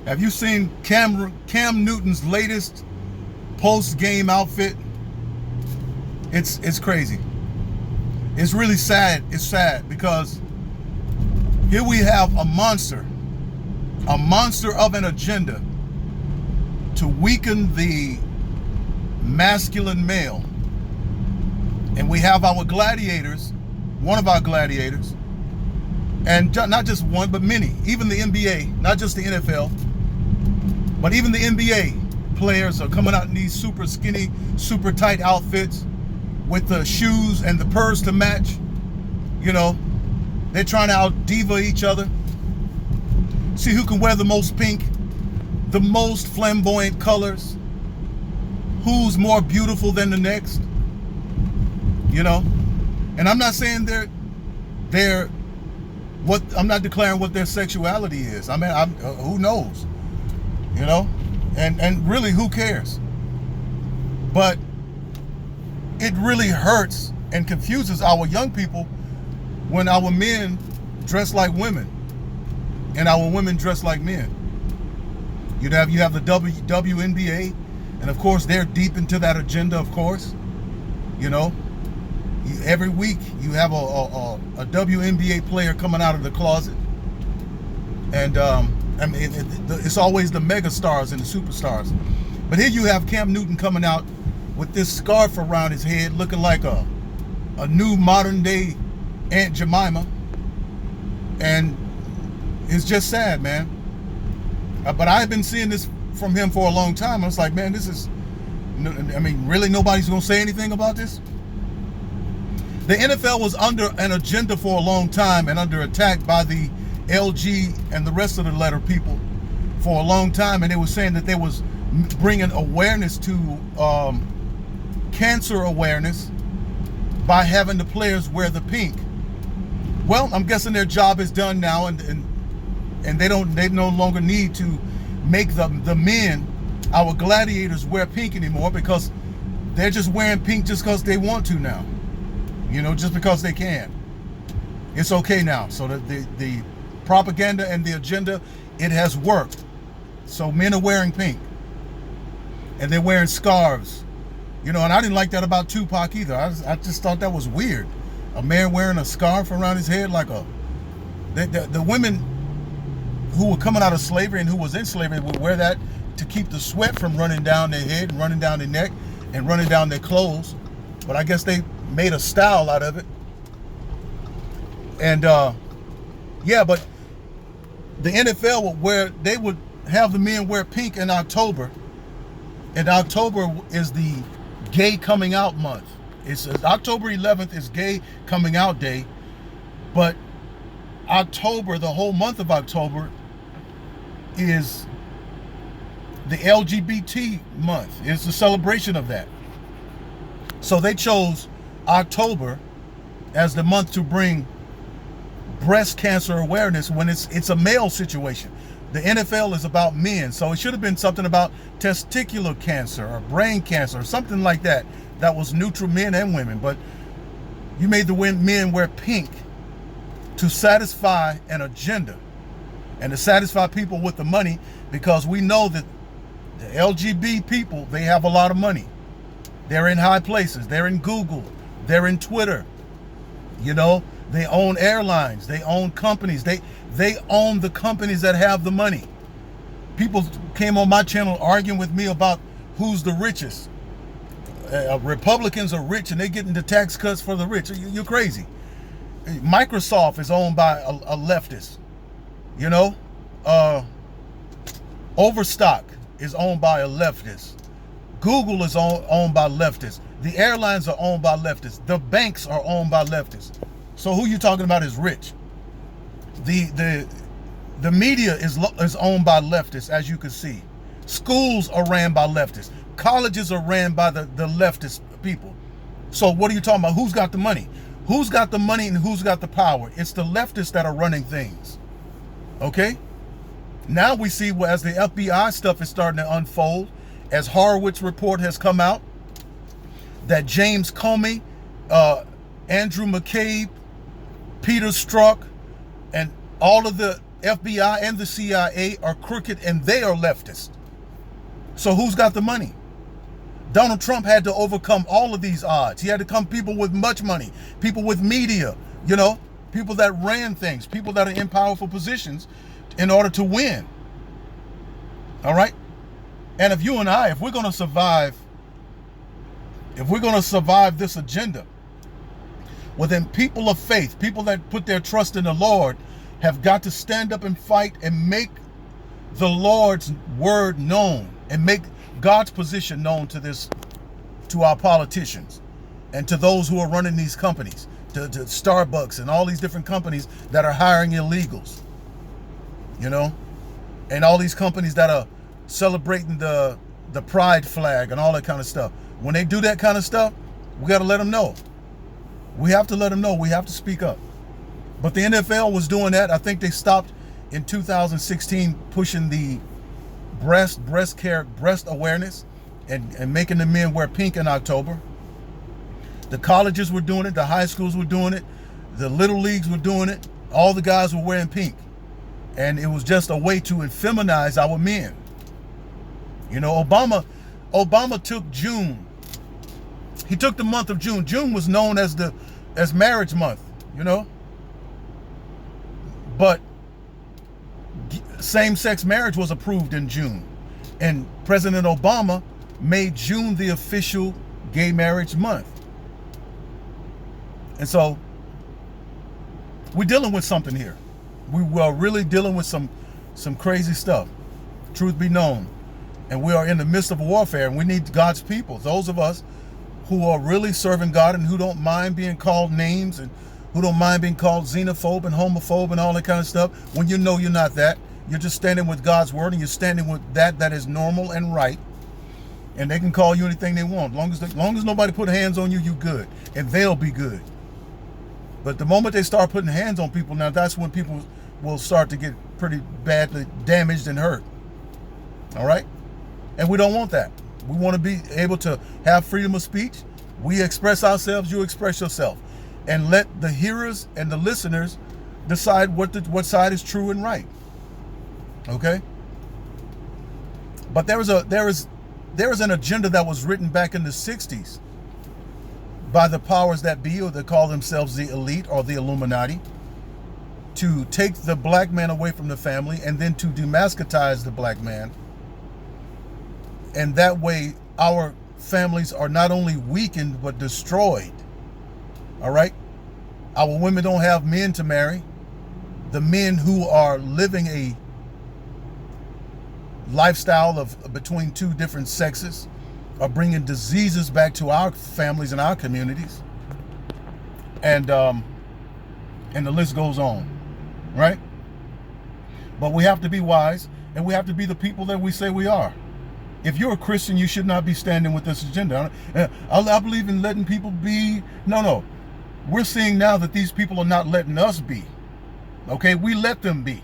Have you seen Cam Newton's latest post-game outfit? It's crazy. It's really sad. It's sad because here we have a monster of an agenda to weaken the masculine male. And we have our gladiators, one of our gladiators, and not just one, but many, even the NBA, not just the NFL, but even the NBA players are coming out in these super skinny, super tight outfits with the shoes and the purse to match. You know, they're trying to out-diva each other. See who can wear the most pink, the most flamboyant colors, who's more beautiful than the next. You know, and I'm not saying I'm not declaring what their sexuality is. I mean, who knows? You know, and really, who cares? But it really hurts and confuses our young people when our men dress like women and our women dress like men. You have the WNBA, and of course they're deep into that agenda. Of course, you know. Every week you have a WNBA player coming out of the closet, and I mean it's always the mega stars and the superstars. But here you have Cam Newton coming out with this scarf around his head, looking like a new modern day Aunt Jemima, and it's just sad, man. But I've been seeing this from him for a long time. I was like, man, this is, I mean, really nobody's gonna say anything about this? The NFL was under an agenda for a long time and under attack by the LG and the rest of the letter people for a long time, and they were saying that they was bringing awareness to cancer awareness by having the players wear the pink. Well, I'm guessing their job is done now, and they no longer need to make the men, our gladiators, wear pink anymore, because they're just wearing pink just because they want to now. You know, just because they can. It's okay now. So the propaganda and the agenda, it has worked. So men are wearing pink. And they're wearing scarves. You know, and I didn't like that about Tupac either. I just thought that was weird. A man wearing a scarf around his head like the women who were coming out of slavery and who was in slavery would wear that to keep the sweat from running down their head and running down their neck and running down their clothes. But I guess they made a style out of it. And yeah, but the NFL they would have the men wear pink in October. And October is the gay coming out month. It's October 11th is gay coming out day. But October, the whole month of October, is the LGBT month. It's a celebration of that. So they chose October as the month to bring breast cancer awareness when it's a male situation. The NFL is about men, so it should have been something about testicular cancer or brain cancer or something like that was neutral, men and women. But you made the men wear pink to satisfy an agenda and to satisfy people with the money, because we know that the LGBT people, they have a lot of money. They're in high places. They're in Google. They're in Twitter. You know, they own airlines. They own companies. They own the companies that have the money. People came on my channel arguing with me about who's the richest. Republicans are rich and they're getting the tax cuts for the rich. You're crazy. Microsoft is owned by a leftist. You know, Overstock is owned by a leftist. Google is owned by leftists. The airlines are owned by leftists. The banks are owned by leftists. So who you talking about is rich? The media is owned by leftists, as you can see. Schools are ran by leftists. Colleges are ran by the leftist people. So what are you talking about? Who's got the money? Who's got the money and who's got the power? It's the leftists that are running things. Okay? Now we see, as the FBI stuff is starting to unfold, as Horowitz report has come out, that James Comey, Andrew McCabe, Peter Strzok, and all of the FBI and the CIA are crooked and they are leftist. So who's got the money? Donald Trump had to overcome all of these odds. He had to come people with much money, people with media, you know, people that ran things, people that are in powerful positions in order to win. All right? And if you and I, if we're going to survive this agenda, well, then people of faith, people that put their trust in the Lord, have got to stand up and fight and make the Lord's word known and make God's position known to our politicians and to those who are running these companies, to Starbucks and all these different companies that are hiring illegals, you know, and all these companies that are celebrating the pride flag and all that kind of stuff. When they do that kind of stuff, we got to let them know. We have to let them know. We have to speak up. But the NFL was doing that. I think they stopped in 2016 pushing the breast awareness and making the men wear pink in October. The colleges were doing it. The high schools were doing it. The little leagues were doing it. All the guys were wearing pink. And it was just a way to effeminize our men. You know, Obama took June. He took the month of June. June was known as marriage month, you know. But same-sex marriage was approved in June. And President Obama made June the official gay marriage month. And so we're dealing with something here. We are really dealing with some crazy stuff, truth be known. And we are in the midst of warfare, and we need God's people, those of us who are really serving God and who don't mind being called names and who don't mind being called xenophobe and homophobe and all that kind of stuff. When you know you're not that, you're just standing with God's word and you're standing with that is normal and right. And they can call you anything they want. Long as nobody put hands on you, you good. And they'll be good. But the moment they start putting hands on people, now that's when people will start to get pretty badly damaged and hurt. All right? And we don't want that. We want to be able to have freedom of speech. We express ourselves, you express yourself. And let the hearers and the listeners decide what side is true and right. Okay? But there is an agenda that was written back in the 60s by the powers that be, or they call themselves the elite or the Illuminati, to take the black man away from the family and then to demascutize the black man. And that way our families are not only weakened but destroyed. All right? Our women don't have men to marry. The men who are living a lifestyle of between two different sexes are bringing diseases back to our families and our communities. And the list goes on, right? But we have to be wise, and we have to be the people that we say we are. If you're a Christian, you should not be standing with this agenda. I believe in letting people be. No. We're seeing now that these people are not letting us be. Okay, we let them be.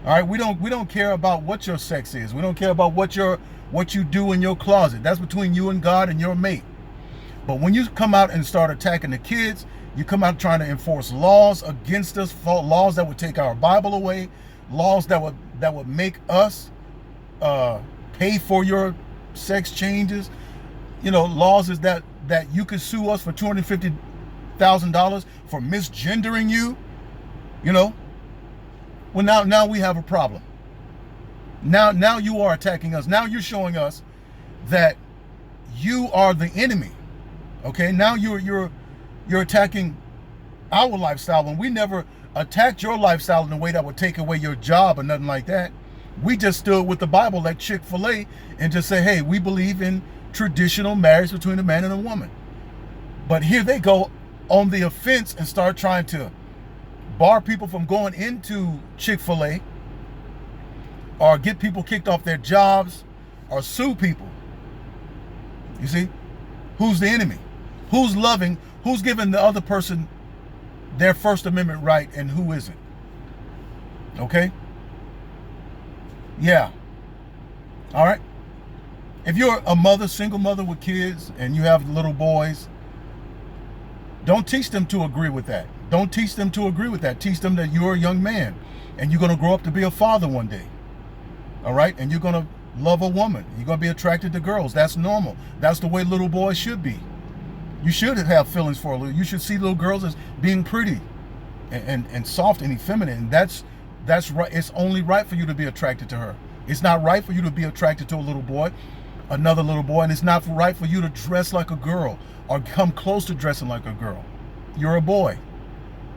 All right, we don't care about what your sex is. We don't care about what you do in your closet. That's between you and God and your mate. But when you come out and start attacking the kids, you come out trying to enforce laws against us, laws that would take our Bible away, laws that would make us pay for your sex changes. You know, laws is that you could sue us for $250,000 for misgendering you. You know. Well, now we have a problem. Now you are attacking us. Now you're showing us that you are the enemy. Okay? Now you're attacking our lifestyle when we never attacked your lifestyle in a way that would take away your job or nothing like that. We just stood with the Bible like Chick-fil-A and just say, hey, we believe in traditional marriage between a man and a woman. But here they go on the offense and start trying to bar people from going into Chick-fil-A, or get people kicked off their jobs, or sue people. You see? Who's the enemy? Who's loving? Who's giving the other person their First Amendment right, and who isn't? Okay? Yeah. All right? If you're a mother, single mother with kids, and you have little boys, don't teach them to agree with that. Don't teach them to agree with that. Teach them that you're a young man And you're going to grow up to be a father one day. All right? And you're going to love a woman. You're going to be attracted to girls. That's normal. That's the way little boys should be. You should have feelings for a little. You should see little girls as being pretty and soft and effeminate. And that's right. It's only right for you to be attracted to her. It's not right for you to be attracted to a little boy, another little boy. And it's not right for you to dress like a girl or come close to dressing like a girl. You're a boy.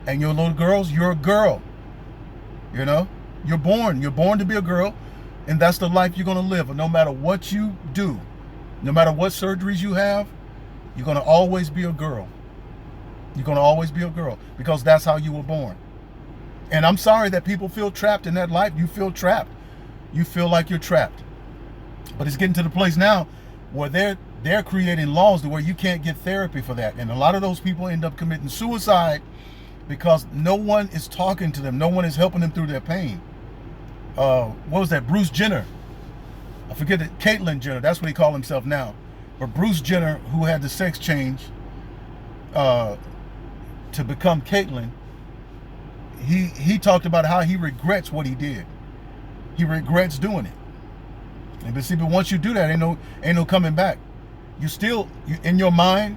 And your little girls, you're a girl. You know, you're born to be a girl, and that's the life you're going to live. And no matter what you do, no matter what surgeries you have, you're going to always be a girl. You're going to always be a girl because that's how you were born. And I'm sorry that people feel trapped in that life. You feel trapped. You feel like you're trapped. But it's getting to the place now where they're creating laws to where you can't get therapy for that. And a lot of those people end up committing suicide because no one is talking to them. No one is helping them through their pain. What was that? Bruce Jenner. I forget it. Caitlyn Jenner. That's what he called himself now. But Bruce Jenner, who had the sex change to become Caitlyn, he talked about how he regrets what he did. He regrets doing it. But once you do that, ain't no coming back. You in your mind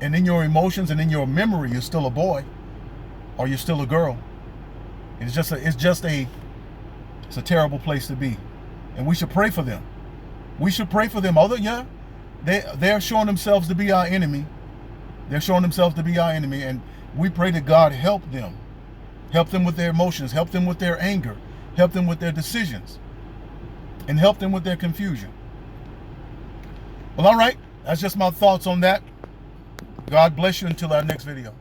and in your emotions and in your memory, you're still a boy. Or you're still a girl. It's a terrible place to be. And we should pray for them. We should pray for them. Although, they're showing themselves to be our enemy. They're showing themselves to be our enemy. And we pray that God help them. Help them with their emotions. Help them with their anger. Help them with their decisions. And help them with their confusion. Well, all right. That's just my thoughts on that. God bless you until our next video.